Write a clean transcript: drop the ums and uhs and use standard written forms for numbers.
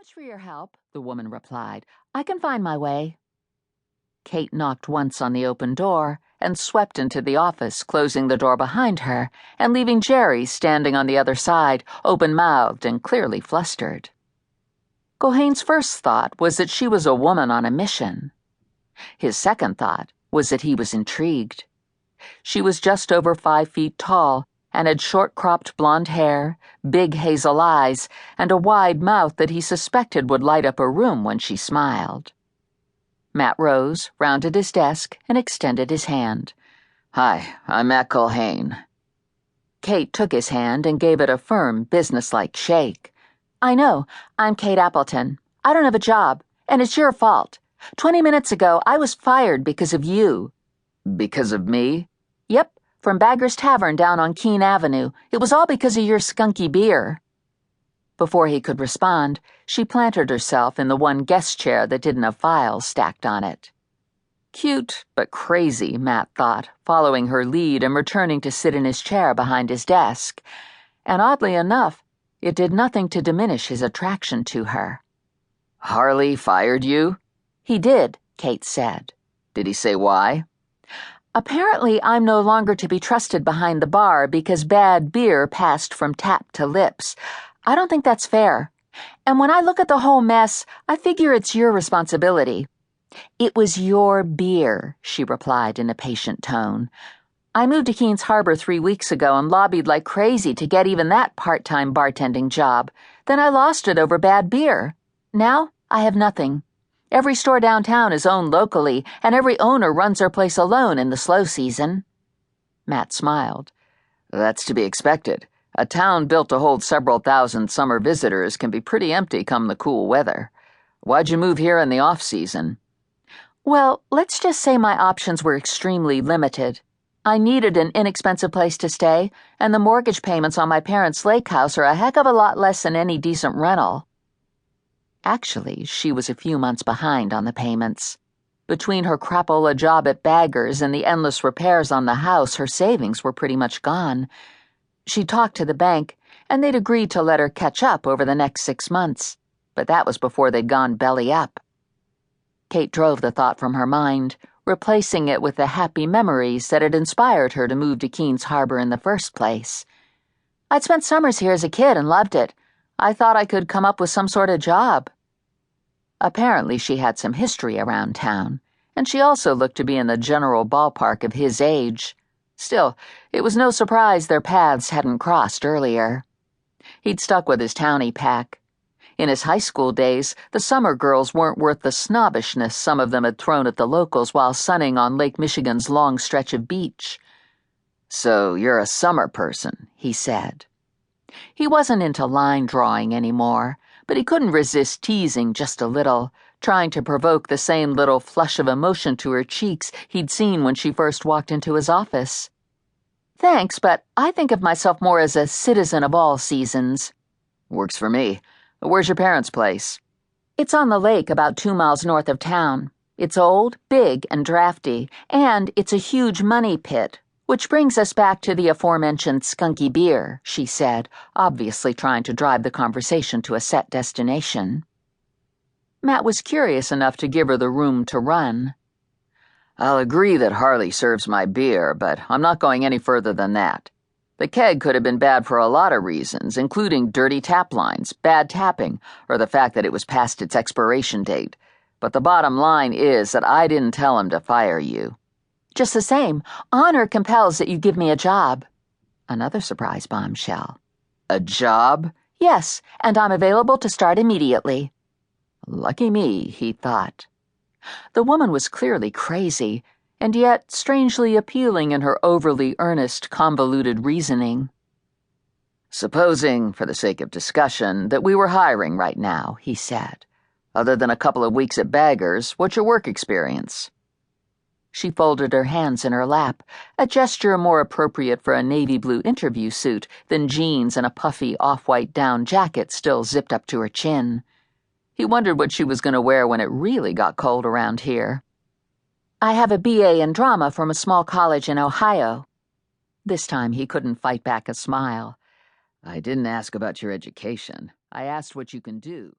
much for your help," the woman replied. "I can find my way." Kate knocked once on the open door and swept into the office, closing the door behind her and leaving Jerry standing on the other side, open-mouthed and clearly flustered. Culhane's first thought was that she was a woman on a mission. His second thought was that he was intrigued. She was just over 5 feet tall and had short-cropped blonde hair, big hazel eyes, and a wide mouth that he suspected would light up a room when she smiled. Matt rose, rounded his desk, and extended his hand. "Hi, I'm Matt Culhane." Kate took his hand and gave it a firm, businesslike shake. "I know. I'm Kate Appleton. I don't have a job, and it's your fault. 20 minutes ago, I was fired because of you." "Because of me?" "Yep, from Bagger's Tavern down on Keene Avenue. It was all because of your skunky beer." Before he could respond, she planted herself in the one guest chair that didn't have files stacked on it. Cute, but crazy, Matt thought, following her lead and returning to sit in his chair behind his desk. And oddly enough, it did nothing to diminish his attraction to her. "Harley fired you?" "He did," Kate said. "Did he say why?" "Apparently I'm no longer to be trusted behind the bar because bad beer passed from tap to lips. I don't think that's fair. And when I look at the whole mess, I figure it's your responsibility." "It was your beer," she replied in a patient tone. "I moved to Keene's Harbor 3 weeks ago and lobbied like crazy to get even that part-time bartending job. Then I lost it over bad beer. Now I have nothing. Every store downtown is owned locally, and every owner runs their place alone in the slow season." Matt smiled. "That's to be expected. A town built to hold several thousand summer visitors can be pretty empty come the cool weather. Why'd you move here in the off-season?" "Well, let's just say my options were extremely limited. I needed an inexpensive place to stay, and the mortgage payments on my parents' lake house are a heck of a lot less than any decent rental." Actually, she was a few months behind on the payments. Between her crapola job at Bagger's and the endless repairs on the house, her savings were pretty much gone. She talked to the bank, and they'd agreed to let her catch up over the next 6 months, but that was before they'd gone belly up. Kate drove the thought from her mind, replacing it with the happy memories that had inspired her to move to Keene's Harbor in the first place. "I'd spent summers here as a kid and loved it. I thought I could come up with some sort of job." Apparently she had some history around town, and she also looked to be in the general ballpark of his age. Still, it was no surprise their paths hadn't crossed earlier. He'd stuck with his townie pack. In his high school days, the summer girls weren't worth the snobbishness some of them had thrown at the locals while sunning on Lake Michigan's long stretch of beach. "So you're a summer person," he said. He wasn't into line drawing anymore, but he couldn't resist teasing just a little, trying to provoke the same little flush of emotion to her cheeks he'd seen when she first walked into his office. "Thanks, but I think of myself more as a citizen of all seasons." "Works for me. Where's your parents' place?" "It's on the lake about 2 miles north of town. It's old, big, and drafty, and it's a huge money pit. Which brings us back to the aforementioned skunky beer," she said, obviously trying to drive the conversation to a set destination. Matt was curious enough to give her the room to run. "I'll agree that Harley serves my beer, but I'm not going any further than that. The keg could have been bad for a lot of reasons, including dirty tap lines, bad tapping, or the fact that it was past its expiration date. But the bottom line is that I didn't tell him to fire you." "Just the same, honor compels that you give me a job." Another surprise bombshell. "A job?" "Yes, and I'm available to start immediately." Lucky me, he thought. The woman was clearly crazy, and yet strangely appealing in her overly earnest, convoluted reasoning. "Supposing, for the sake of discussion, that we were hiring right now," he said. "Other than a couple of weeks at Bagger's, what's your work experience?" She folded her hands in her lap, a gesture more appropriate for a navy blue interview suit than jeans and a puffy off-white down jacket still zipped up to her chin. He wondered what she was going to wear when it really got cold around here. "I have a BA in drama from a small college in Ohio." This time he couldn't fight back a smile. "I didn't ask about your education. I asked what you can do."